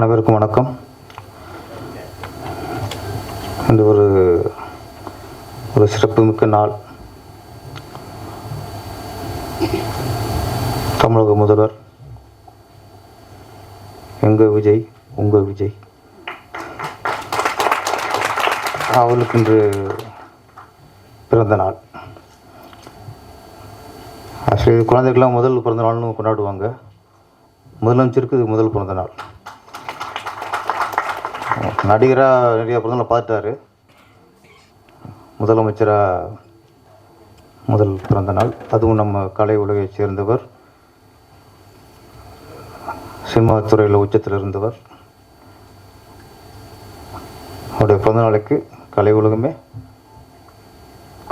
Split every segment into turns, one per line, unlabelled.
அனைவருக்கும் வணக்கம். இந்த ஒரு சிறப்புமிக்க நாள். தமிழக முதல்வர் எங்கள் விஜய், உங்கள் விஜய் அவளுக்கு இன்று பிறந்த நாள். ஆக்சுவலி குழந்தைக்கெல்லாம் முதல் பிறந்த நாள்னு கொண்டாடுவாங்க. முதலமைச்சருக்கு முதல் பிறந்த நாள். நடிகராக நிறைய பிறந்தநாள் பார்த்துட்டாரு. முதலமைச்சராக முதல் பிறந்த நாள், அதுவும் நம்ம கலை உலகை சேர்ந்தவர், சினிமா துறையில் உச்சத்தில் இருந்தவர். அவருடைய பிறந்த நாளைக்கு கலை உலகமே,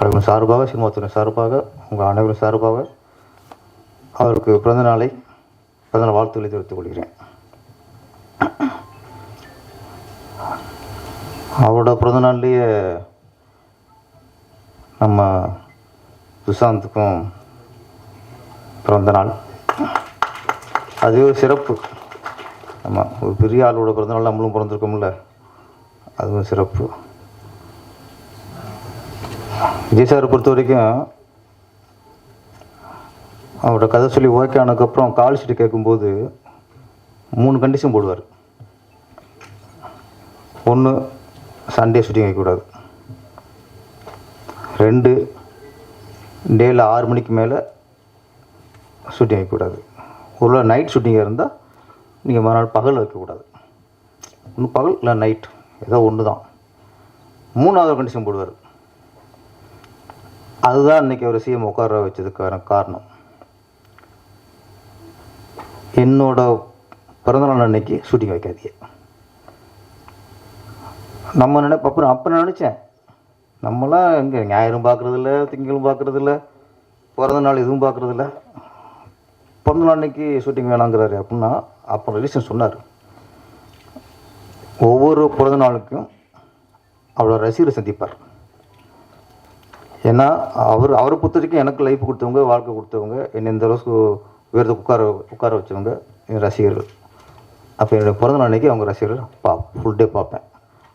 கலை சார்பாக, சினிமா துறை சார்பாக, உங்கள் அனைவரும் சார்பாக அவருக்கு பிறந்தநாள் வாழ்த்துக்களை தெரிவித்துக் கொள்கிறேன். அவரோட பிறந்தநாள்லேயே நம்ம சுஷாந்துக்கும் பிறந்தநாள். அது ஒரு சிறப்பு. நம்ம ஒரு பெரிய ஆளோட பிறந்தநாள் நம்மளும் பிறந்திருக்கோம்ல, அதுவும் சிறப்பு. விஜய் சாரை பொறுத்த வரைக்கும் அவரோட கதை சொல்லி ஓகே ஆனதுக்கப்புறம் கால் ஷீட்டு கேட்கும்போது 3 கண்டிஷன் போடுவார். 1, சண்டே ஷூட்டிங் வைக்கக்கூடாது. 2, டேயில் 6 மணிக்கு மேலே ஷூட்டிங் வைக்கக்கூடாது. ஒரு நைட் ஷூட்டிங்காக இருந்தால் நீங்கள் மறுநாள் பகல் வைக்கக்கூடாது. ஒன்று பகல் இல்லை நைட், ஏதோ ஒன்று தான். 3வது கண்டிஷன் போடுவார். அதுதான் இன்றைக்கி அவர் சிஎம் உட்கார வச்சதுக்கான காரணம். என்னோட பிறந்தநாள் அன்னைக்கு ஷூட்டிங் வைக்காதீங்க. நம்ம அப்போ நினச்சேன், நம்மளாம் எங்கே ஞாயிறும் பார்க்குறதில்ல, திங்களும் பார்க்குறதில்ல, பிறந்த நாள் எதுவும் பார்க்குறதில்ல, பிறந்த நாள் அன்னைக்கு ஷூட்டிங் வேணாங்கிறாரு அப்படின்னா. அப்போ ரிலீஷன் சொன்னார், ஒவ்வொரு பிறந்த நாளுக்கும் அவரோட ரசிகரை சந்திப்பார். ஏன்னா அவரை பொறுத்த வரைக்கும் எனக்கு லைஃப் கொடுத்தவங்க, வாழ்க்கை கொடுத்தவங்க, என்னை இந்த அளவுக்கு வேறு உட்கார வச்சவங்க என் ரசிகர்கள். அப்போ என்னுடைய பிறந்த நாள் அன்றைக்கி அவங்க ரசிகர்கள் ஃபுல் டே பார்ப்பேன்.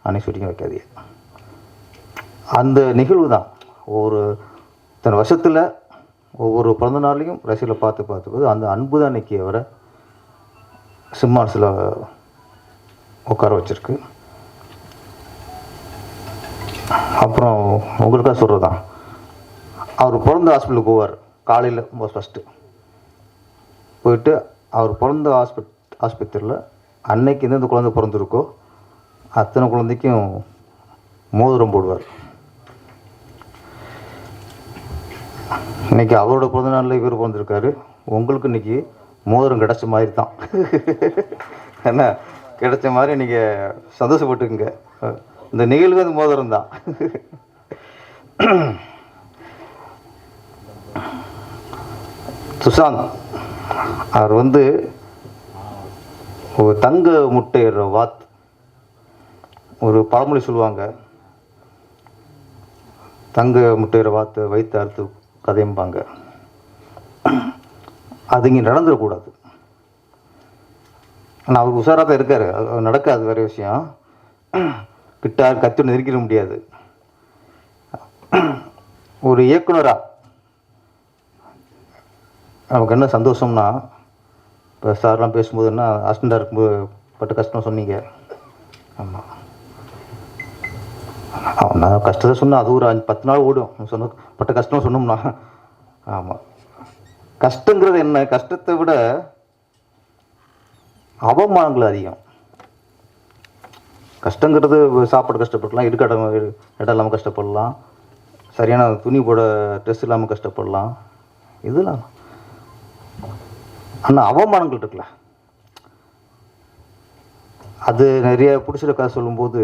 அன்றைக்கி ஷூட்டிங் வைக்காதீங்க. அந்த நிகழ்வு தான் ஒரு இத்தனை வருஷத்தில் ஒவ்வொரு பிறந்த நாளையும் ரசிகர்களை பார்த்து அந்த அன்பு தான் இன்றைக்கி அவரை சிம்மாசனத்தில் உட்கார வச்சுருக்கு. அப்புறம் உங்களுக்காக சொல்கிறது தான், அவர் பிறந்த ஹாஸ்பிட்டலுக்கு போவார். காலையில் ஃபஸ்ட்டு போயிட்டு அவர் பிறந்த ஆஸ்பத்திரியில் அன்னைக்கு எந்தெந்த குழந்தை பிறந்திருக்கோ அத்தனை குழந்தைக்கும் மோதிரம் போடுவார். இன்றைக்கி அவரோட பிறந்த நாளில் இவர் பிறந்திருக்காரு. உங்களுக்கு இன்றைக்கி மோதிரம் கிடச்ச மாதிரி தான். என்ன கிடைச்ச மாதிரி நீங்கள் சந்தோஷப்பட்டுக்குங்க. இந்த நிகழ்வு அந்த மோதிரம் தான். சுஷாந்த் அவர் ஒரு தங்க முட்டையிற வாத்து, ஒரு பழமொழி சொல்லுவாங்க, தங்க முட்டையிற வாத்து வைத்து அறுத்து கதையும்பாங்க. அது இங்கே நடந்துடக்கூடாது. ஆனால் அவர் உஷாராக தான் இருக்கார். அது நடக்காது, வேறு விஷயம். கிட்ட கத்தி நெருக்கிட முடியாது. ஒரு இயக்குனராக நமக்கு என்ன சந்தோஷம்னா, இப்போ சார்லாம் பேசும்போது என்ன அசிஸ்டண்டாக இருக்கும்போது பட்ட கஷ்டம் சொன்னீங்க. ஆமாம், நான் கஷ்டத்தை சொன்னேன், அது ஒரு 10 நாள் ஓடும். சொன்ன பட்ட கஷ்டம் சொன்னோம்னா. ஆமாம், கஷ்டங்கிறது என்ன, கஷ்டத்தை விட அவமானங்கள் அதிகம். கஷ்டங்கிறது சாப்பாடு கஷ்டப்படலாம், இடம் இல்லாமல் கஷ்டப்படலாம், சரியான துணி போட ட்ரெஸ் இல்லாமல் கஷ்டப்படலாம், இதெல்லாம். ஆனால் அவமானங்கள் இருக்குல்ல, அது நிறைய பிடிச்சிட கதை சொல்லும்போது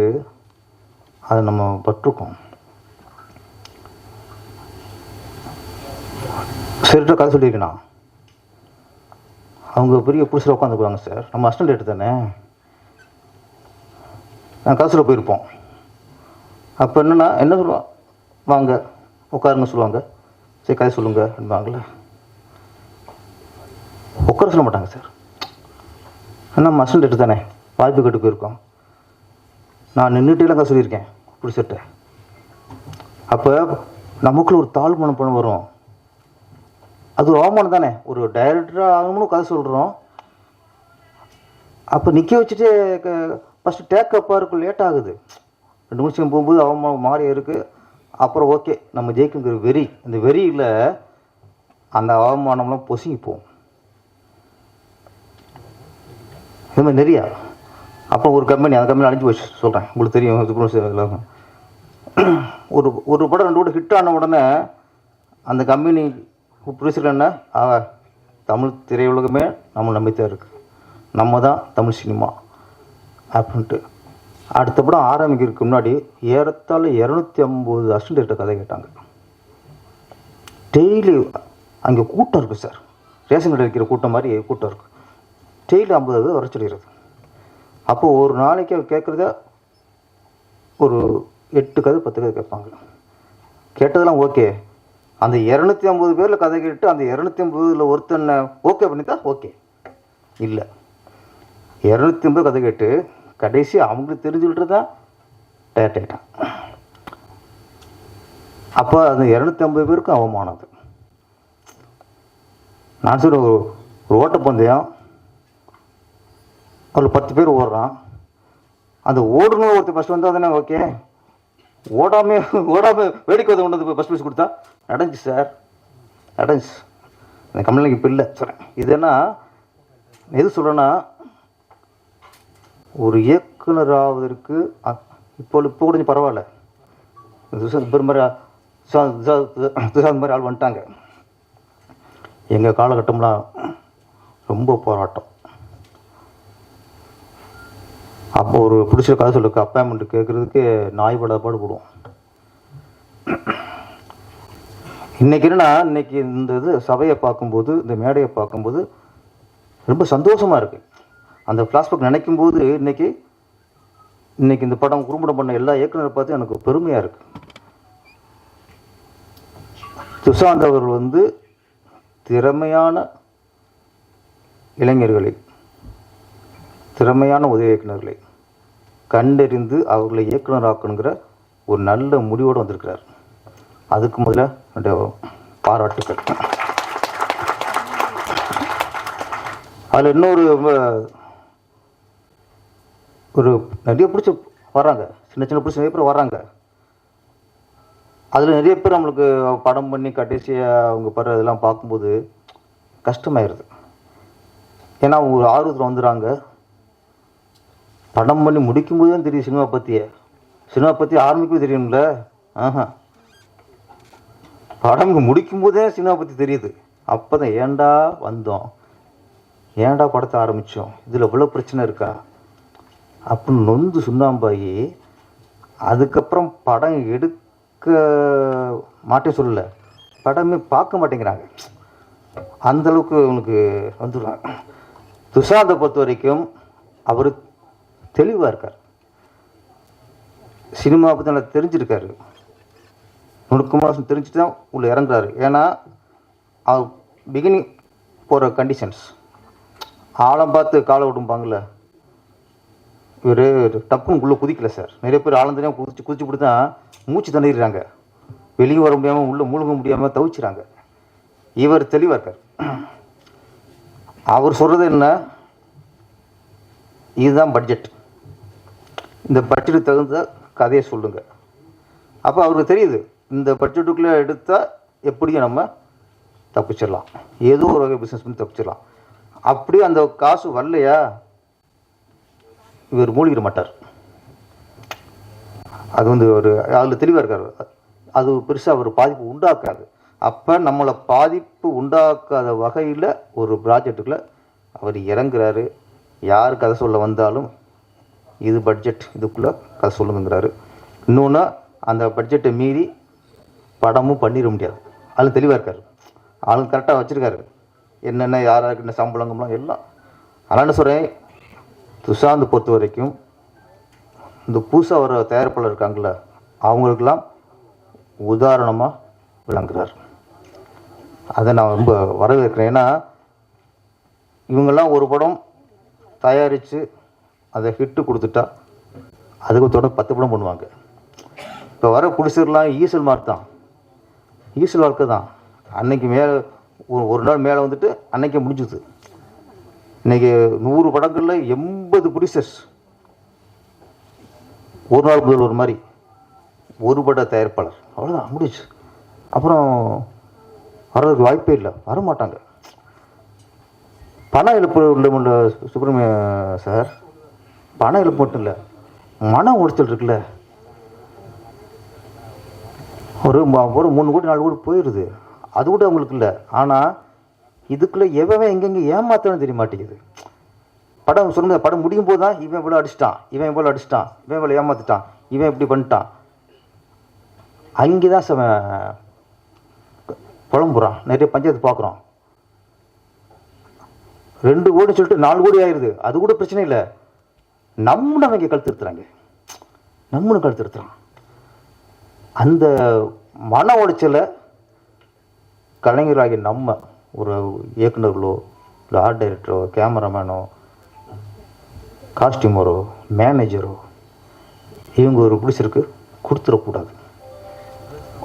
அதை நம்ம பட்டிருக்கோம். சரிட்ட கதை சொல்லியிருக்கேண்ணா, அவங்க பெரிய புதுசில் உட்காந்துக்குவாங்க. சார் நம்ம அசிஸ்டன்ட் ரேட்டு தானே, நான் கதை சொல்ல போயிருப்போம். அப்போ என்னென்னா என்ன சொல்லுவான், வாங்க உட்காருங்க சொல்லுவாங்க. சரி கதை சொல்லுங்க என்பாங்களே, உட்கார சொல்ல மாட்டாங்க. சார் நம்ம அசிஸ்டன்ட் ரேட்டு தானே, வாய்ப்பு கேட்டு போயிருக்கோம். நான் நின்றுட்டேலாம் தான் சொல்லியிருக்கேன் பிடிச்சிட்ட. அப்போ நமக்குள்ள ஒரு தாழ்வு மனப்பான்மை வரும். அது ஒரு அவமானம் தானே. ஒரு டைரக்டராக ஆகணும்னு கதை சொல்கிறோம். அப்போ நிற்க வச்சுட்டு ஃபஸ்ட்டு டேக்கப்பாக இருக்கும், லேட் ஆகுது. 2 நிமிஷம் போகும்போது அவமானம் மாறி இருக்குது. அப்புறம் ஓகே நம்ம ஜெயிக்குங்கிற வெறி, இந்த வெறியில் அந்த அவமானம்லாம் பொசுங்கி போகும். இது மாதிரி நிறையா. அப்புறம் ஒரு கம்பெனி, அந்த கம்பெனி அழிஞ்சு போச்சு சொல்கிறேன், உங்களுக்கு தெரியும். ஒரு படம் 2 படம் ஹிட் ஆன உடனே அந்த கம்பெனி ப்ரொடியூசர் என்ன, தமிழ் திரையுலகமே நம்ம நம்பித்தான் இருக்குது, நம்ம தான் தமிழ் சினிமா அப்படின்ட்டு. அடுத்த படம் ஆரம்பிக்கிறதுக்கு முன்னாடி ஏறத்தாழ 250 அசிஸ்டன்ட் கதை கேட்டாங்க. டெய்லி அங்கே கூட்டம் இருக்குது சார், ரேஷன் கடை வைக்கிற கூட்டம் மாதிரி கூட்டம் இருக்குது. டெய்லி 50 பேர் வர சொல்லிடுறது. அப்போது ஒரு நாளைக்கு கேட்குறத ஒரு 8 கதை 10 கதை கேட்பாங்க. கேட்டதெல்லாம் ஓகே. அந்த 250 பேரில் கதை கேட்டு அந்த 250 ஒருத்தனை ஓகே பண்ணித்தா ஓகே. இல்லை, 250 கதை கேட்டு கடைசி அவங்களுக்கு தெரிஞ்சுக்கிட்டு தான் டேட்டான். அப்போ அந்த 250 பேருக்கும் அவமானம். அது நான் சொல்ல, ஒரு ஓட்டப்பந்தயம் அதில் 10 பேர் ஓடுறான். அந்த ஓடணும் ஒருத்தர் ஃபஸ்ட் வந்தால் தானே ஓகே. ஓடாமல் வேடிக்கை கொண்டு வந்து ஃபஸ்ட் ப்ரைஸ் கொடுத்தா நடந்துச்சு சார், நடந்துச்சு. அந்த கம்பெனிக்கு இப்போ இல்லை சொல்கிறேன். இதுன்னா எது சொல்கிறேன்னா, ஒரு இயக்குனர் ஆவதற்கு இப்போ கொஞ்சம் பரவாயில்ல. துஷாந்த் மாதிரி ஆள் வந்துட்டாங்க. எங்கள் காலகட்டம்லாம் ரொம்ப போராட்டம். அப்போ ஒரு பிடிச்ச கதை சொல்லுக்கு அப்பாயின்மெண்ட் கேட்குறதுக்கு நாய் பாடு போடுவோம். இன்றைக்கி என்னன்னா, இன்றைக்கி இந்த இது சபையை பார்க்கும்போது, இந்த மேடையை பார்க்கும்போது ரொம்ப சந்தோஷமாக இருக்குது. அந்த ஃப்ளாஷ்பேக் நினைக்கும்போது இன்றைக்கி இந்த படம் குறும்படம் பண்ண எல்லா இயக்குனரை பார்த்து எனக்கு பெருமையாக இருக்குது. சுஷாந்த் அவர்கள் திறமையான இளைஞர்களை, திறமையான உதவி இயக்குநர்களை கண்டறிந்து அவர்களை இயக்குனராக்கணுங்கிற ஒரு நல்ல முடிவோடு வந்திருக்கிறார். அதுக்கு முதல்ல என்னுடைய பாராட்டுக்கள். அதில் இன்னொரு நிறைய பிடிச்சி வர்றாங்க, சின்ன பிடிச்சி நிறைய பேர் வர்றாங்க. அதில் நிறைய பேர் நம்மளுக்கு படம் பண்ணி கடைசியாக அவங்க படுற இதெல்லாம் பார்க்கும்போது கஷ்டமாயிருது. ஏன்னா ஒரு ஆர்வத்தில் வந்துடுறாங்க. படம் பண்ணி முடிக்கும்போது தான் தெரியும் சினிமா பற்றி ஆரம்பிக்கவே தெரியும்ல. படம் முடிக்கும்போதே சினிமா பற்றி தெரியுது. அப்போ தான் ஏண்டா வந்தோம், ஏண்டா படத்தை ஆரம்பித்தோம், இதில் இவ்வளோ பிரச்சனை இருக்கா அப்படின்னு நொந்து சுண்ணாம்பாகி அதுக்கப்புறம் படம் எடுக்க மாட்டேன் சொல்லலை, படமே பார்க்க மாட்டேங்கிறாங்க. அந்தளவுக்கு அவனுக்கு வந்துடுறாங்க. துஷாந்தை பொறுத்த வரைக்கும் அவர் தெளிவாக இருக்கார், சினிமா பற்றி நல்லா தெரிஞ்சிருக்காரு, நுணுக்கமாக தெரிஞ்சுட்டு தான் உள்ளே இறங்குறாரு. ஏன்னா அவர் பிகினிங் போகிற கண்டிஷன்ஸ் ஆழம் பார்த்து காலை விடும்பாங்கள்ல, இவர் டப்புன்னு உள்ளே குதிக்கல சார். நிறைய பேர் ஆழந்தனையாக குதிச்சு போட்டு தான் மூச்சு தண்ணிடுறாங்க, வெளியே வர முடியாமல் உள்ளே மூழ்க முடியாமல் தவிச்சுறாங்க. இவர் தெளிவாக இருக்கார். அவர் சொல்கிறது என்ன, இதுதான் பட்ஜெட், இந்த பட்ஜெட்டுக்கு தகுந்த கதையை சொல்லுங்கள். அப்போ அவருக்கு தெரியுது இந்த பட்ஜெட்டுக்குள்ளே எடுத்தால் எப்படியும் நம்ம தப்பிச்சிடலாம், ஏதோ ஒரு வகை பிஸ்னஸ் பண்ணி தப்பிச்சிடலாம். அப்படியே அந்த காசு வரலையா இவர் மூழ்கிட மாட்டார். அது ஒரு அதில் தெளிவாக இருக்கார். அது பெருசாக ஒரு பாதிப்பு உண்டாக்காது. அப்போ நம்மளை பாதிப்பு உண்டாக்காத வகையில் ஒரு ப்ராஜெக்டுக்குள்ளே அவர் இறங்குறாரு. யார் கதை சொல்ல வந்தாலும் இது பட்ஜெட், இதுக்குள்ளே கதை சொல்லுங்கிறாரு. இன்னொன்று, அந்த பட்ஜெட்டை மீறி படமும் பண்ணிட முடியாது. அதில் தெளிவாக இருக்கார். ஆளுங்க கரெக்டாக வச்சுருக்காரு, என்னென்ன யாராருக்கு என்ன சம்பளங்கம்லாம் எல்லாம். அதனால் என்ன சொல்கிறேன், துஷாந்த் பொறுத்த வரைக்கும் இந்த புதுசாக வர தயாரிப்பாளர் இருக்காங்கள, அவங்களுக்கெல்லாம் உதாரணமாக விளங்குறார். அதை நான் ரொம்ப வரவேற்கிறேன். ஏன்னா இவங்கெல்லாம் ஒரு படம் தயாரித்து அதை ஹிட்டு கொடுத்துட்டா அதுக்கு தொடர்ந்து 10 படம் பண்ணுவாங்க. இப்போ வர பிடிச்சிடலாம் ஈசல் மார்க் தான், ஈசல் வாழ்க்கை தான். அன்னைக்கு மேலே ஒரு நாள் மேலே வந்துட்டு அன்னைக்கே முடிஞ்சுது. இன்றைக்கி 100 படங்களில் 80 ப்ரொடியூசர்ஸ், ஒரு நாள் முதல் ஒரு மாதிரி ஒரு பட தயாரிப்பாளர், அவ்வளோதான் முடிச்சு. அப்புறம் வர்றதுக்கு வாய்ப்பே இல்லை, வரமாட்டாங்க. பண இழப்பு உள்ள சுப்பிரமணிய சார், பண இழப்பு மட்டும் இல்லை, மன உளைச்சல் இருக்குல்ல. ஒரு 3 கோடி 4 கோடி போயிடுது, அது கூட அவங்களுக்கு இல்லை. ஆனால் இதுக்குள்ளே எவன் எங்கெங்கே ஏமாத்தணும்னு தெரிய மாட்டேங்குது. படம் சொல்லுங்க, படம் முடியும் போது தான் இவன் இவ்வளோ அடிச்சிட்டான், இவன் இவ்வளோ அடிச்சிட்டான், இவன் இவ்வளோ ஏமாத்திட்டான், இவன் இப்படி பண்ணிட்டான். அங்கே தான் புலம்புறான். நிறைய பஞ்சாயத்து பார்க்குறோம். 2 கோடி சொல்லிட்டு 4 கோடி ஆயிடுது, அது கூட பிரச்சனை இல்லை. நம்மளும் அவங்க கழுத்துறாங்க, நம்மளும் கழுத்துறான். அந்த மன உளைச்சலை கலைஞராகி நம்ம ஒரு இயக்குநர்களோ இல்லை ஆர்ட் டைரக்டரோ கேமராமேனோ காஸ்டியூமரோ மேனேஜரோ இவங்க ஒரு பிடிச்சிருக்கு கொடுத்துடக்கூடாது.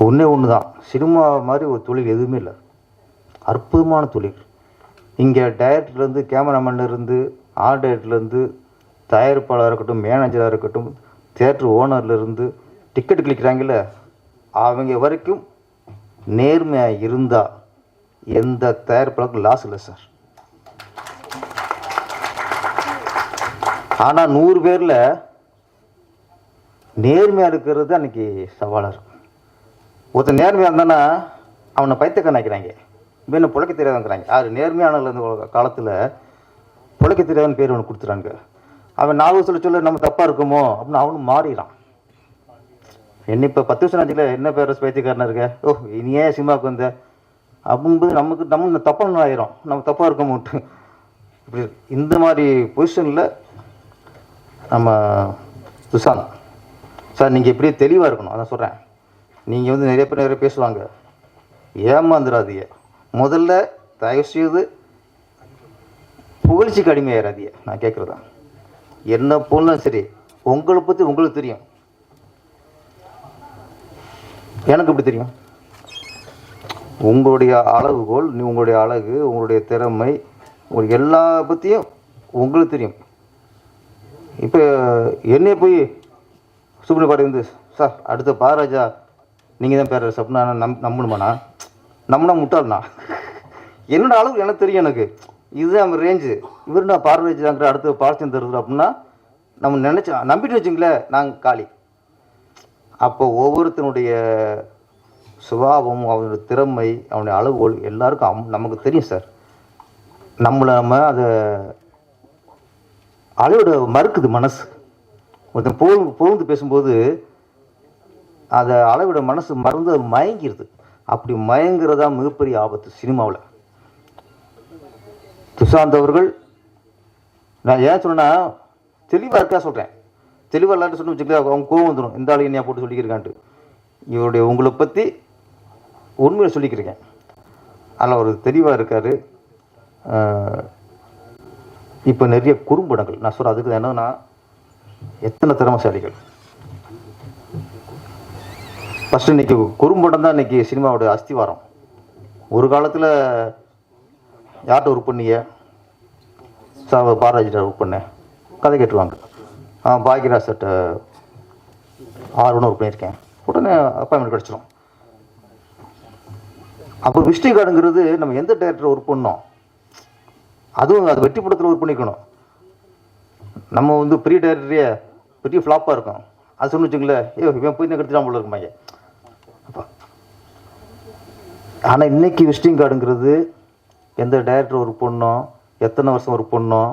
ஒன்றே ஒன்று தான், சினிமா மாதிரி ஒரு தொழில் எதுவுமே இல்லை, அற்புதமான தொழில். இங்கே டைரக்டர்லேருந்து கேமராமேன்லேருந்து ஆர்ட் டைரக்டர்லேருந்து தயாரிப்பாளராக இருக்கட்டும், மேனேஜராக இருக்கட்டும், தியேட்டர் ஓனர்லேருந்து டிக்கெட் கிளிக்கிறாங்கல்ல, அவங்க வரைக்கும் நேர்மையாக இருந்தால் எந்த தயாரிப்பாளருக்கும் லாஸ் இல்லை சார். ஆனால் 100 பேரில் நேர்மையாக இருக்கிறது அன்றைக்கி சவாலாக இருக்கும். ஒருத்தர் நேர்மையாக இருந்தானா அவனை பைத்தியக்காரன் நினைக்கிறாங்க, இன்னும் பிழைக்க தெரியாதுங்கிறாங்க. யார் நேர்மையானல இந்த காலத்தில் பிழைக்க தெரியாதுன்னு பேர் அவனுக்கு கொடுத்துறாங்க. அவன் 4 வருஷத்தில் சொல்ல நம்ம தப்பாக இருக்குமோ அப்படின்னு அவனும் மாறிடான். என்ன இப்போ 10 வருஷம் ஆச்சுல, என்ன பேர் பைத்தியக்காரனாக இருக்க, ஓ இனி ஏன் சினிமாவுக்கு வந்த அப்படின்போது நம்ம தப்பாக ஆயிரும், நம்ம தப்பாக இருக்கமோட்டு. இப்படி இந்த மாதிரி பொசிஷனில் நம்ம சுஷாந்த் சார், நீங்கள் இப்படியே தெளிவாக இருக்கணும். அதான் சொல்கிறேன், நீங்கள் வந்து நிறைய பேர் பேசுவாங்க, ஏமாந்துடாதீங்க. முதல்ல தயவுசெய்து புகழ்ச்சிக்கு அடிமையாயிராதீங்க. நான் கேட்குறதா, என்ன போலும் சரி, உங்களை பற்றி உங்களுக்கு தெரியும், எனக்கு எப்படி தெரியும். உங்களுடைய அளவுகோல், உங்களுடைய அழகு, உங்களுடைய திறமை, உங்களுக்கு எல்லா பற்றியும் உங்களுக்கு தெரியும். இப்போ என்னைய போய் சுப்ரீம் பாடி வந்து சார் அடுத்த பாராஜா நீங்கள் தான் பேர் அப்படின்னா நம்பணுமாண்ணா, நம்பினா முட்டாள்ண்ணா. என்னோடய அளவு எனக்கு தெரியும், எனக்கு இதுதான் நம்ம ரேஞ்சு. இவர் நான் பாரராஜ் தாங்கிற அடுத்த பாரச்சம் தருது அப்படின்னா நம்ம நம்பிட்டு வச்சுங்களேன், நாங்கள் காலி. அப்போ ஒவ்வொருத்தனுடைய சுபாவம், அவனுடைய திறமை, அவனுடைய அளவுகோல் எல்லாருக்கும் நமக்கு தெரியும் சார். நம்ம அதை அளவோட மறுக்குது மனசு. ஒருத்தன் புகழ்ந்து பேசும்போது அதை அளவிட மனசு மறந்து மயங்கிடுது. அப்படி மயங்கிறதா மிகப்பெரிய ஆபத்து சினிமாவில். சுஷாந்த் அவர்கள், நான் ஏன் சொன்னா தெளிவாக இருக்கா சொல்கிறேன், தெளிவாக இல்லாட்டு சொன்னு வச்சுக்கல, அவங்க கோவம் வந்துடும், இந்த ஆளு என்னையா போட்டு சொல்லிக்கிறக்கான்ட்டு. இவருடைய உங்களை பற்றி உண்மையை சொல்லிக்கிறேன். அதில் ஒரு தெளிவாக இருக்கார். இப்போ நிறைய குறும்படங்கள் நான் சொல்கிறேன், அதுக்கு என்னன்னா எத்தனை திறமைசாலிகள். ஃபஸ்ட்டு இன்றைக்கி குறும்படம் தான் இன்றைக்கி சினிமாவோட அஸ்திவாரம். ஒரு காலத்தில் யார்கிட்ட ஒர்க் பண்ணீங்க, பாரராஜிட்ட ஒர்க் பண்ணேன், கதை கேட்டுருவாங்க. பாக்யராஜ் சட்ட 6 ஒர்க் பண்ணியிருக்கேன், உடனே அப்பாயின்மெண்ட் கிடச்சிரும். அப்போ விசிட்டிங் கார்டுங்கிறது நம்ம எந்த டேரக்டர் ஒர்க் பண்ணோம், அதுவும் அது வெற்றி படத்தில் ஒர்க் பண்ணிக்கணும். நம்ம வந்து பெரிய டேரக்டரே பெரிய ஃப்ளாப்பாக இருக்கும், அது சொன்னு வச்சுங்களேன், இவன் போய் கெடுத்துட்டான் போல இருக்குமாங்க. அப்போ ஆனால் இன்றைக்கி விசிட்டிங் கார்டுங்கிறது எந்த டேரக்டர் ஒர்க் பண்ணோம், எத்தனை வருஷம் ஒர்க் பண்ணோம்,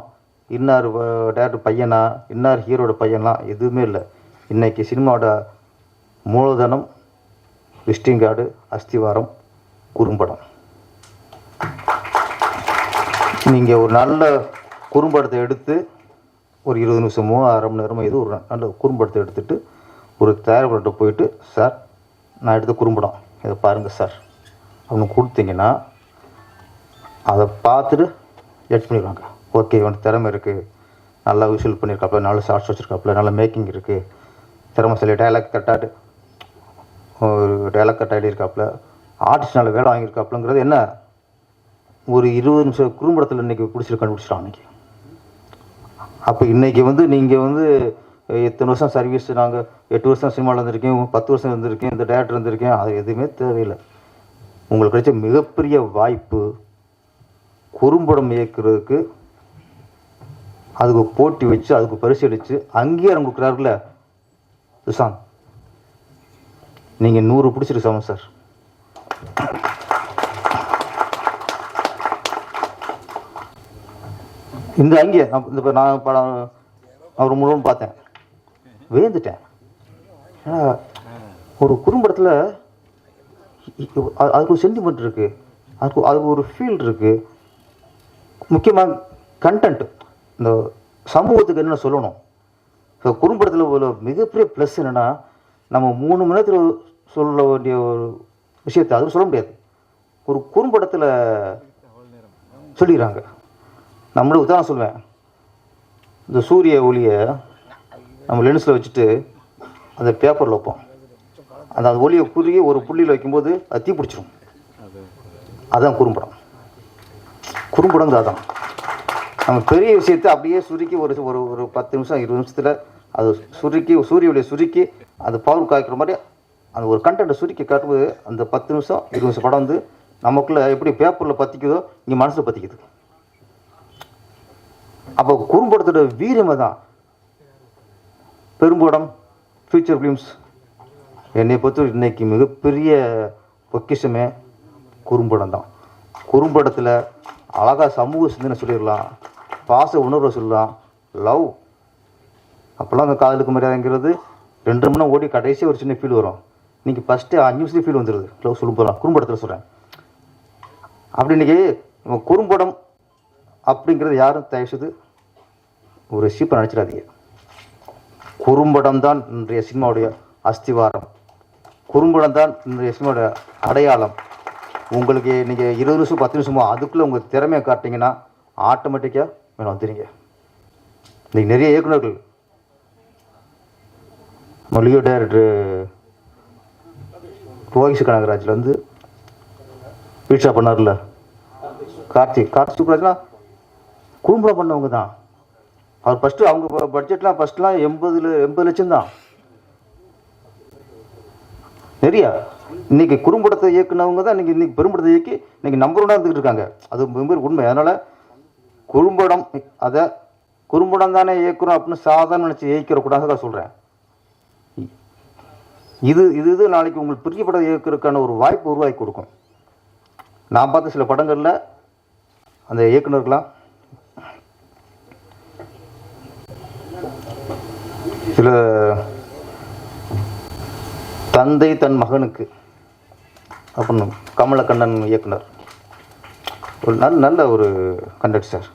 இன்னார் டேரக்டர் பையனா, இன்னார் ஹீரோட பையனா, எதுவுமே இல்லை. இன்றைக்கி சினிமாவோட மூலதனம் விசிட்டிங் கார்டு, அஸ்திவாரம், குறும்படம். நீங்கள் ஒரு நல்ல குறும்படத்தை எடுத்து ஒரு 20 நிமிஷமோ 1/2 மணி நேரமோ ஏதோ ஒரு நல்ல குறும்படத்தை எடுத்துகிட்டு ஒரு தயாரிப்பாளர்கிட்ட போயிட்டு, சார் நான் எடுத்த குறும்படம் இதை பாருங்கள் சார் அப்படின்னு கொடுத்தீங்கன்னா அதை பார்த்துட்டு ஜட்ஜ் பண்ணிடுவாங்க. ஓகே இவனுக்கு திறமை இருக்குது, நல்லா விஷுவல் பண்ணியிருக்காப்புல, நல்ல ஷார்ட்ஸ் வச்சுருக்காப்புல, நல்ல மேக்கிங் இருக்குது, திறமசாலி, டைலாக் கரெக்டாக ஒரு டைலாக் கரெக்டாக எழுதியிருக்காப்புல, ஆர்டிஸ்ட் நல்ல வேலை வாங்கியிருக்காப்புலங்கிறது என்ன ஒரு 20 நிமிஷம் குறும்படத்தில் இன்றைக்கி கண்டுபிடிச்சிட்டான் அன்றைக்கி. அப்போ இன்றைக்கி வந்து நீங்கள் வந்து இத்தனை வருஷம் சர்வீஸ், நாங்கள் 8 வருஷம் சினிமாவில் இருந்திருக்கேன், 10 வருஷம் இருந்திருக்கேன், இந்த டேரக்டர் இருந்திருக்கேன், அது எதுவுமே தேவையில்லை. உங்களுக்கு கிடைச்ச மிகப்பெரிய வாய்ப்பு குறும்படம் இயக்குறதுக்கு. அதுக்கு போட்டி வச்சு அதுக்கு பரிசீலித்து அங்கீகாரம் கொடுக்குறாருல சுஷாந்த், நீங்கள் 100 பிடிச்சிருக்கு சாமி சார். இந்த அங்கே இந்த நான் படம் அவர் முழுவதும் பார்த்தேன், வேந்துட்டேன். ஏன்னா ஒரு குறும்படத்தில் அதுக்கு ஒரு சென்டிமெண்ட் இருக்குது, அதுக்கு ஒரு ஃபீல் இருக்குது. முக்கியமாக கண்டென்ட், இந்த சமூகத்துக்கு என்ன சொல்லணும். ஸோ குறும்படத்தில் ஒரு மிகப்பெரிய ப்ளஸ் என்னென்னா, நம்ம 3 மணி நேரத்தில் சொல்ல வேண்டிய ஒரு விஷயத்தை அது சொல்ல முடியாது, ஒரு குறும்படத்தில் சொல்லிடுறாங்க. நம்மளே உதாரணம் சொல்லுவேன், இந்த சூரிய ஒளியை நம்ம லென்ஸில் வச்சுட்டு அந்த பேப்பரில் வைப்போம், அந்த ஒளியை குறுகி ஒரு புள்ளியில் வைக்கும்போது அது தீ பிடிச்சிரும். அதுதான் குறும்படம். குறும்படம் அதான் நம்ம பெரிய விஷயத்தை அப்படியே சுருக்கி ஒரு ஒரு 10 நிமிஷம் 20 நிமிஷத்தில் அது சுருக்கி சூரிய ஒளியை சுருக்கி அது பவர் காய்க்கிற மாதிரி அந்த ஒரு கண்டென்ட்டை சுருக்கி காட்டும்போது அந்த 10 நிமிஷம் 20 நிமிஷம் படம் வந்து நமக்குள்ளே எப்படி பேப்பரில் பற்றிக்குதோ இங்கே மனசில் பற்றிக்குது. அப்போ குறும்படத்தோட வீரியமை தான் பெரும்படம், ஃபியூச்சர் ஃபிலிம்ஸ் என்னை பொறுத்த இன்றைக்கி மிகப்பெரிய பொக்கிஷமே குறும்படம் தான். குறும்படத்தில் அழகாக சமூக சிந்தனை சொல்லிடலாம், பாச உணர்வை சொல்லலாம், லவ். அப்போல்லாம் அந்த காதலுக்கு மரியாதைங்கிறது 2 மணி நேரம் ஓடி கடைசி ஒரு சின்ன ஃபீல் வரும். இன்றைக்கி ஃபஸ்ட்டு 5 நிமிஷத்துக்கு ஃபீல் வந்துடுது லவ் சொல்லும் போகலாம். குறும்படத்தில் சொல்கிறேன். அப்படி இன்றைக்கி குறும்படம் அப்படிங்கிறது யாரும் தயவுசெய்து ஒரு சீப்பை நினச்சிடாதீங்க. குறும்படம் தான் இன்றைய சினிமாவுடைய அஸ்திவாரம், குறும்படம் தான் இன்றைய சினிமாவுடைய அடையாளம். உங்களுக்கு நீங்கள் 20 நிமிஷம் 10 நிமிஷமோ அதுக்குள்ளே உங்கள் திறமையை காட்டிங்கன்னா ஆட்டோமேட்டிக்காக வேணும் வந்துடுங்க. இன்றைக்கி நிறைய இயக்குநர்கள், மொழியோ டைரக்டர் ரோஹித் கனகராஜில் வந்து பீட்சா பண்ணார்ல, கார்த்திக் சுப்ராஜ்லாம் குறும்படம் பண்ணவங்க தான். அவர் ஃபஸ்ட்டு அவங்க பட்ஜெட்லாம் ஃபஸ்ட்லாம் 80 லட்சம் தான். நிறையா இன்றைக்கி குறும்படத்தை இயக்குனவங்க தான் இன்றைக்கி பெரும்படத்தை இயக்கி இன்றைக்கி நம்பர் 1 இருந்துக்கிட்டு இருக்காங்க. அது ரொம்ப உண்மை. அதனால் குறும்படம் அதை குறும்படம் தானே இயக்குறோம் அப்படின்னு சாதாரண நினச்சி இயக்கிறக்கூடாது தான் சொல்கிறேன். இது நாளைக்கு உங்களுக்கு பெரிய படம் இயக்கிறதுக்கான ஒரு வாய்ப்பு உருவாக்கி கொடுக்கும். நான் பார்த்த சில படங்களில் அந்த இயக்குனர்களாம் சில தந்தை தன் மகனுக்கு அப்படின்னு கமலக்கண்ணன் இயக்குனர் ஒரு நல்ல ஒரு கண்டக்ட் சார்.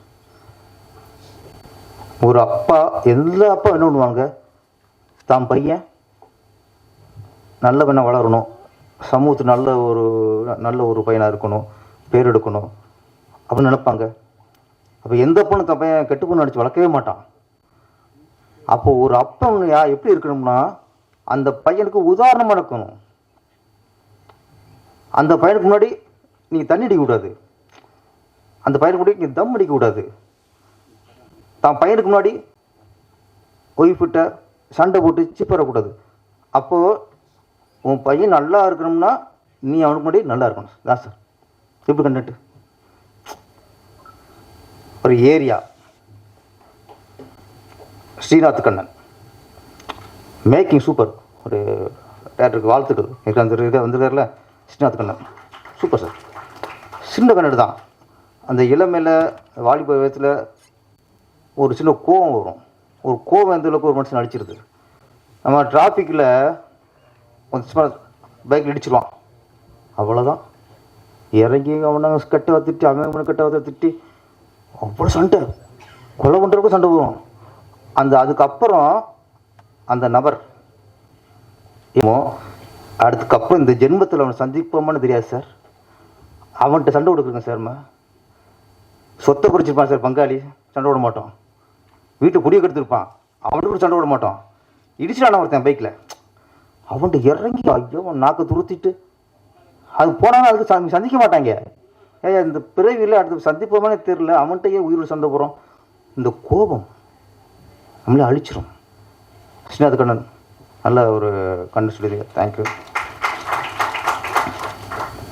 ஒரு அப்பா, எல்லா அப்பா என்ன பண்ணுவாங்க, தான் பையன் நல்ல வளரணும், சமூகத்துக்கு நல்ல ஒரு பையனாக இருக்கணும், பேர் எடுக்கணும் அப்படின்னு நினைப்பாங்க. அப்போ எந்த பொண்ணு தன் பையன் கெட்டு பொண்ணு நடிச்சு வளர்க்கவே மாட்டான். அப்போது ஒரு அப்பன் எப்படி இருக்கணும்னா அந்த பையனுக்கு உதாரணமாக இருக்கணும். அந்த பையனுக்கு முன்னாடி நீங்கள் தண்ணி அடிக்கக்கூடாது, அந்த பையனுக்கு முன்னாடி நீங்கள் தம் அடிக்கக்கூடாது, தான் பையனுக்கு முன்னாடி ஒய்ஃபிட்ட சண்டை போட்டு சிப்பறக்கூடாது. அப்போது உன் பையன் நல்லா இருக்கணும்னா நீ அவனுக்கு முன்னாடி நல்லா இருக்கணும். தான் சார் எப்படி கண்டுட்டு ஒரு area Srinath Kannan making super. ஒரு டேரக்டருக்கு வாழ்த்துக்கள். எனக்கு அந்த இதை வந்துருக்காருல ஸ்ரீநாத் கண்ணன் சூப்பர் சார். சின்ன கண்ணடு தான். அந்த இளமையில் வாலிப வயத்தில் ஒரு சின்ன கோவம் வரும். ஒரு கோவம் எந்த அளவுக்கு ஒரு மனுஷன் அடிச்சிருது. நம்ம டிராஃபிக்கில் கொஞ்சம் பைக்கில் இடிச்சிடுவான், அவ்வளோதான். இறங்கி அவனை கட்டை திட்டி அவன் கட்டை திட்டி அவ்வளோ சண்டை, கொலை பண்ணுறதுக்கும் சண்டை போகும். அதுக்கப்புறம் அந்த நபர் அதுக்கப்புறம் இந்த ஜென்மத்தில் அவனை சந்திப்போமான்னு தெரியாது சார். அவன்கிட்ட சண்டை கொடுக்குறேங்க சார், சொத்தை குறிச்சிருப்பான் சார் பங்காளி, சண்டை விட மாட்டோம். வீட்டை குடியை கெடுத்துருப்பான், அவன்கிட்ட கூட சண்டை விட மாட்டோம். இடிச்சிட்டான ஒருத்தன் பைக்கில், அவன்கிட்ட இறங்கி ஐயோ நாக்கை துருத்திட்டு அது போனாலும் அதுக்கு சந்திக்க மாட்டாங்க. இந்த பிறவியில் அடுத்து சந்திப்போமே தெரியல, அவன்கிட்டயே உயிரோடு சண்டை போகிறோம். இந்த கோபம் நம்மளே அழிச்சிரும். ஸ்ரீநாத் கண்ணன் நல்ல ஒரு கண்ணு சொல்லிடுங்க, தேங்க்யூ.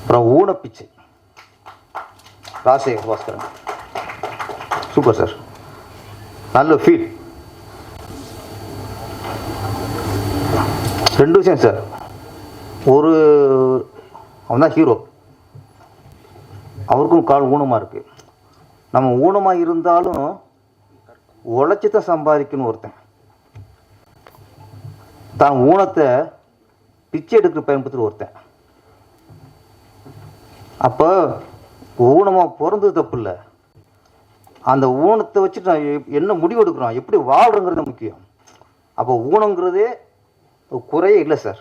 அப்புறம் ஊனப்பிச்சை ராஜசேகர் பாஸ்கரன், சூப்பர் சார், நல்ல ஃபீல். 2 விஷயம் சார். ஒரு அவன் தான் ஹீரோ, அவருக்கும் கால் ஊனமாக இருக்குது. நம்ம ஊனமாக இருந்தாலும் உழைச்சி தான் சம்பாதிக்கணும். ஒருத்தன் தான் ஊனத்தை பிச்சை எடுக்கிற பயன்படுத்துகிற ஒருத்தன். அப்போ ஊனமாக பிறந்தது தப்பு இல்லை, அந்த ஊனத்தை வச்சுட்டு நான் என்ன முடிவு எடுக்கிறோம், எப்படி வாழ்கிறோங்கிறது முக்கியம். அப்போ ஊனங்கிறதே குறையே இல்லை சார்.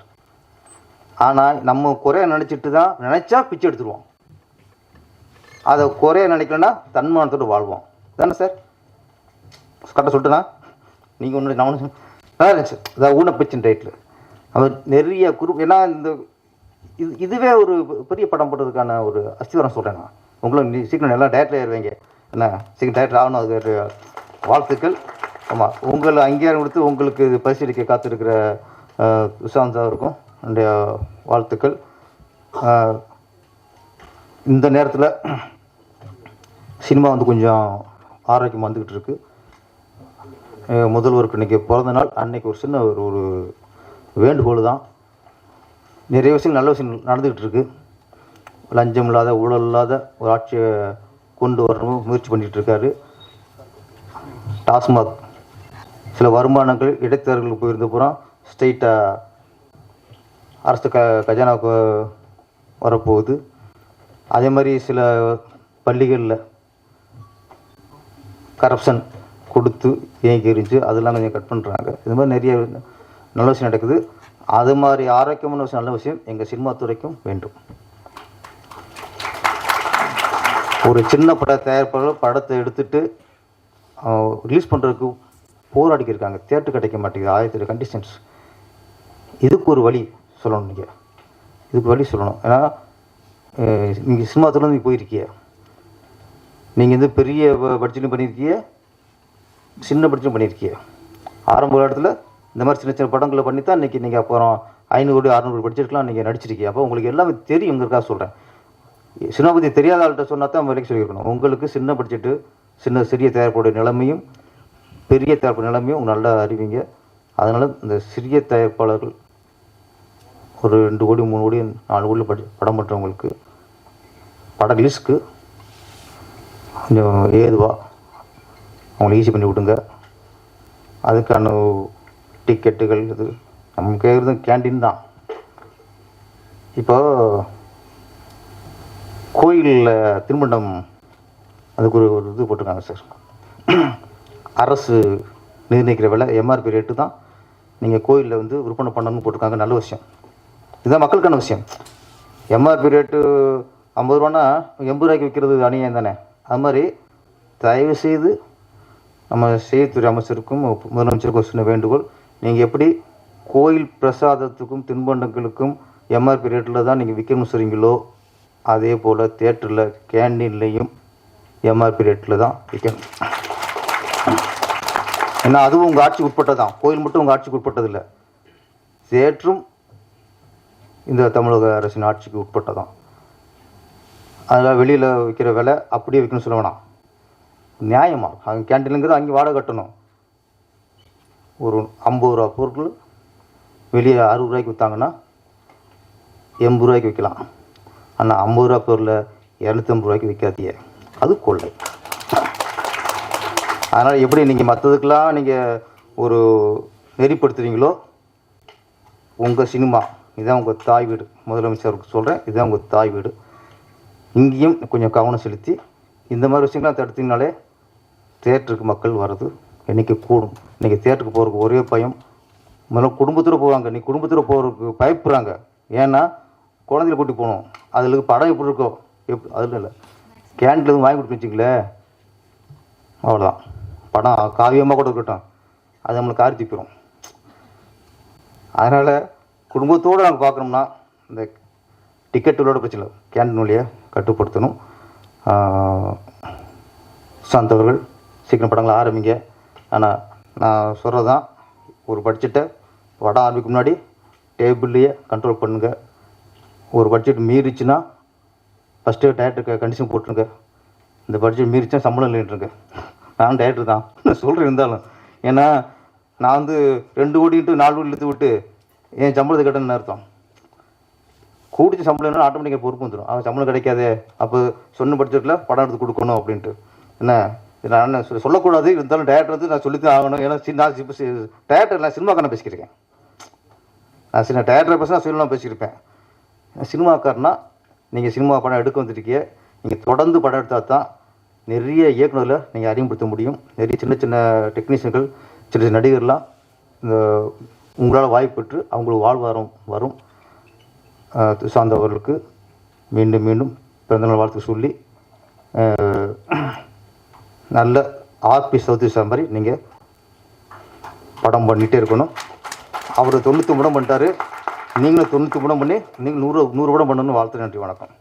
ஆனால் நம்ம குறைய நினச்சிட்டு தான் நினச்சா பிச்சை எடுத்துருவோம், அதை குறைய நினைக்கலன்னா தன்மானத்தோடு வாழ்வோம் தானே சார்? கரெக்டாக சொல்லிட்டுனா நீங்கள் ஒன்று நான் ஒன்று நல்லா இருந்துச்சு. அதாவது ஊனப்பிச்சின் டைட்டில் அவர் நிறைய குரூப். ஏன்னா இந்த இதுவே ஒரு பெரிய படம் போட்டதுக்கான ஒரு அஸ்திவாரம் சொல்கிறேன். நான் உங்களும் சீக்கிரம் எல்லாம் டேரக்டர் ஆயிடுவீங்க, என்ன சீக்கிரம் டேரக்டர் ஆகணும். அதுக்கு வாழ்த்துக்கள். ஆமாம், உங்களை அங்கீகாரம் கொடுத்து உங்களுக்கு பரிசீலிக்க காத்திருக்கிற சுஷாந்த் அவருக்கும் என்னுடைய வாழ்த்துக்கள். இந்த நேரத்தில் சினிமா வந்து கொஞ்சம் ஆரோக்கியமாக வந்துக்கிட்டு இருக்கு. முதல்வருக்கு இன்றைக்கி பிறந்த நாள். அன்றைக்கி ஒரு சின்ன ஒரு வேண்டுகோள் தான். நிறைய விஷயங்கள் நல்ல விஷயம் நடந்துக்கிட்டு இருக்கு. லஞ்சம் இல்லாத ஊழல் இல்லாத ஒரு ஆட்சியை கொண்டு வரணும் முயற்சி பண்ணிகிட்டு இருக்காரு. டாஸ்மாக் சில வருமானங்கள் இடைத்தரகர்களுக்கு போயிருந்த பூரா ஸ்ட்ரெயிட்டாக அரசு கஜானாவுக்கு வரப்போகுது. அதே மாதிரி சில பள்ளிகளில் கரப்ஷன் கொடுத்து ஏங்கி எரிஞ்சு அதெல்லாம் கொஞ்சம் கட் பண்ணுறாங்க. இது மாதிரி நிறைய நல்ல விஷயம் நடக்குது. அது மாதிரி ஆரோக்கியமான விஷயம், நல்ல விஷயம் எங்கள் சினிமா துறைக்கும் வேண்டும். ஒரு சின்ன பட தயாரிப்பாளர்கள் படத்தை எடுத்துகிட்டு ரிலீஸ் பண்ணுறதுக்கு போராடிக்கிருக்காங்க. தேட்டர் கிடைக்க மாட்டேங்குது, 1000 கண்டிஷன்ஸ். இதுக்கு ஒரு வழி சொல்லணும். நீங்கள் இதுக்கு வழி சொல்லணும். ஏன்னா நீங்கள் சினிமா துறையில் நீங்கள் போயிருக்கீங்க, நீங்கள் வந்து பெரிய பட்ஜெட்டும் பண்ணியிருக்கீங்க, சின்ன பட்ஜெட்டும் பண்ணியிருக்கீங்க. ஆரம்ப இடத்துல இந்த மாதிரி சின்ன சின்ன படங்களை பண்ணி தான் இன்றைக்கி நீங்கள் அப்புறம் 500 600 பட்ஜெட்லாம் நீங்கள் நடிச்சிருக்கீங்க. அப்போ உங்களுக்கு எல்லாமே தெரியும். உங்களுக்காக சொல்கிறேன், சினிமா பற்றி தெரியாத ஆள்கிட்ட சொன்னால் தான் விலைக்கு சொல்லியிருக்கணும். உங்களுக்கு சின்ன பட்ஜெட்டு சிறிய தயாரிப்போடைய நிலைமையும் பெரிய தயாரிப்பு நிலைமையும் உங்களுக்கு நல்லா அறிவிங்க. அதனால் இந்த சிறிய தயாரிப்பாளர்கள் ஒரு 2 கோடி 3 கோடி 4 கோடி படம் பண்ணுறவங்களுக்கு பட ரிலீஸ்க்கு கொஞ்சம் ஏதுவாக அவங்களை ஈஸி பண்ணி விடுங்க. அதுக்கான டிக்கெட்டுகள் இது நம்ம கேட்குறது கேண்டீன் தான். இப்போ கோயிலில் திருமண்டம் அதுக்கு ஒரு இது போட்டிருக்காங்க சார். அரசு நிர்ணயிக்கிற விலை எம்ஆர்பி ரேட்டு தான் நீங்கள் கோயிலில் வந்து விற்பனை பண்ணணும்னு போட்டிருக்காங்க. நல்ல விஷயம், இதுதான் மக்களுக்கான விஷயம். எம்ஆர்பி ரேட்டு 50 ரூபான்னா 80 ரூபாய்க்கு விற்கிறது அநியாயம் தானே. அது மாதிரி தயவுசெய்து நம்ம செய்தித்துறை அமைச்சருக்கும் முதலமைச்சருக்கும் ஒரு சின்ன வேண்டுகோள், நீங்கள் எப்படி கோயில் பிரசாதத்துக்கும் தின்பண்டங்களுக்கும் எம்ஆர்பி ரேட்டில் தான் நீங்கள் விற்கணும்னு சொல்கிறீங்களோ அதே போல் தியேட்டரில் கேண்டீன்லேயும் எம்ஆர்பி ரேட்டில் தான் விற்கணும். ஏன்னா அதுவும் உங்கள் ஆட்சிக்கு உட்பட்டது தான். கோயில் மட்டும் உங்கள் ஆட்சிக்கு உட்பட்டதில்லை, தியேட்டரும் இந்த தமிழக அரசின் ஆட்சிக்கு உட்பட்டதான். அதனால் வெளியில் விற்கிற விலை அப்படியே விற்கணும்னு சொல்ல வேணாம், நியாயமாக. அங்கே கேண்டீனுங்கிறது அங்கே வாடகை கட்டணும். ஒரு 50 ரூபா பொருட்கள் வெளியே 60 ரூபாய்க்கு விற்றாங்கன்னா 80 ரூபாய்க்கு விற்கலாம். ஆனால் 50 ரூபா பொருளை 250 ரூபாய்க்கு விற்காதீங்க, அது கொள்ளை. அதனால் எப்படி நீங்கள் மற்றதுக்கெல்லாம் நீங்கள் ஒரு நெறிப்படுத்துகிறீங்களோ உங்கள் சினிமா இதுதான் உங்கள் தாய் வீடு. முதலமைச்சருக்கு சொல்கிறேன், இதுதான் உங்கள் தாய் வீடு. இங்கேயும் கொஞ்சம் கவனம் செலுத்தி இந்த மாதிரி விஷயங்கள்லாம் தடுத்திங்கனாலே தியேட்டருக்கு மக்கள் வர்றது என்றைக்கு கூடும். இன்றைக்கி தியேட்டருக்கு போகிறதுக்கு ஒரே பயம், முதல்ல குடும்பத்தோடு போவாங்க. இன்றைக்கி குடும்பத்தோடு போகிறதுக்கு பயப்படுறாங்க. ஏன்னா குழந்தைய கூட்டி போகணும், அதில் படம் எப்படி இருக்கோ அதில் இல்லை, கேண்டீன் எதுவும் வாங்கி கொடுத்து வச்சிங்களே, அவ்வளோதான். படம் காவியமாக கூட இருக்கட்டும், அது நம்மளுக்கு காரி தூக்கிடும். அதனால் குடும்பத்தோடு நாங்கள் பார்க்கணும்னா இந்த டிக்கெட்டுகளோட பிரச்சனை கேண்டீன் வழியாக கட்டுப்படுத்தணும். சாந்தவர்கள் சீக்கிரம் படங்களை ஆரம்பிங்க. ஆனால் நான் சொல்கிறது தான், ஒரு பட்ஜெட்டை படம் ஆரம்பிக்க முன்னாடி டேபிள்லேயே கண்ட்ரோல் பண்ணுங்கள். ஒரு பட்ஜெட் மீறிச்சுன்னா ஃபஸ்ட்டு டேரக்டருக்கு கண்டிஷன் போட்டுருங்க. இந்த பட்ஜெட் மீறிச்சா சம்பளம் இல்லைன்ட்டுருங்க. நான் டேரக்டர் தான் நான் சொல்கிறேன். இருந்தாலும் ஏன்னா நான் வந்து 2 கோடின்ட்டு 4 கோடி இழுத்து விட்டு என் சம்பளத்தை கேட்டேன்னு அர்த்தம். கூடிச்ச சம்பளம் என்ன ஆட்டோமேட்டிக்காக பொறுப்பு வந்துடும். அவன் சம்பளம் கிடைக்காதே, அப்போ சொன்ன பட்ஜெட்டில் படம் எடுத்து கொடுக்கணும் அப்படின்ட்டு. என்ன நான் சொல்லக்கூடாது, இருந்தாலும் டேரக்டர் வந்து நான் சொல்லித்தான் ஆகணும். ஏன்னா நான் இப்போ டேரக்டர் நான் சினிமாக்காரன் பேசிக்கிறேன். நான் டேரக்டரை பேச நான் சொல்லலாம் பேசியிருப்பேன். சினிமாக்காரனா நீங்கள் சினிமா படம் எடுக்க வந்துருக்கீங்க, நீங்கள் தொடர்ந்து படம் எடுத்தால் தான் நிறைய இயக்குநரில் நீங்கள் அறிமுகப்படுத்த முடியும். நிறைய சின்ன சின்ன டெக்னீஷியன்கள், சின்ன சின்ன நடிகர்லாம் இந்த உங்களால் வாய்ப்பு பெற்று அவங்களுக்கு வாழ்வாரம் வரும். சுசாந்த் அவர்களுக்கு மீண்டும் மீண்டும் பிறந்தநாள் வாழ்த்து சொல்லி, நல்ல ஆர்பி சவுத்ரிஷா மாதிரி நீங்கள் படம் பண்ணிகிட்டே இருக்கணும். அவர் 99 படம் பண்ணிட்டார், நீங்களும் 99 படம் பண்ணி நீங்கள் 100 படம் பண்ணணும்னு வாழ்த்து. நன்றி, வணக்கம்.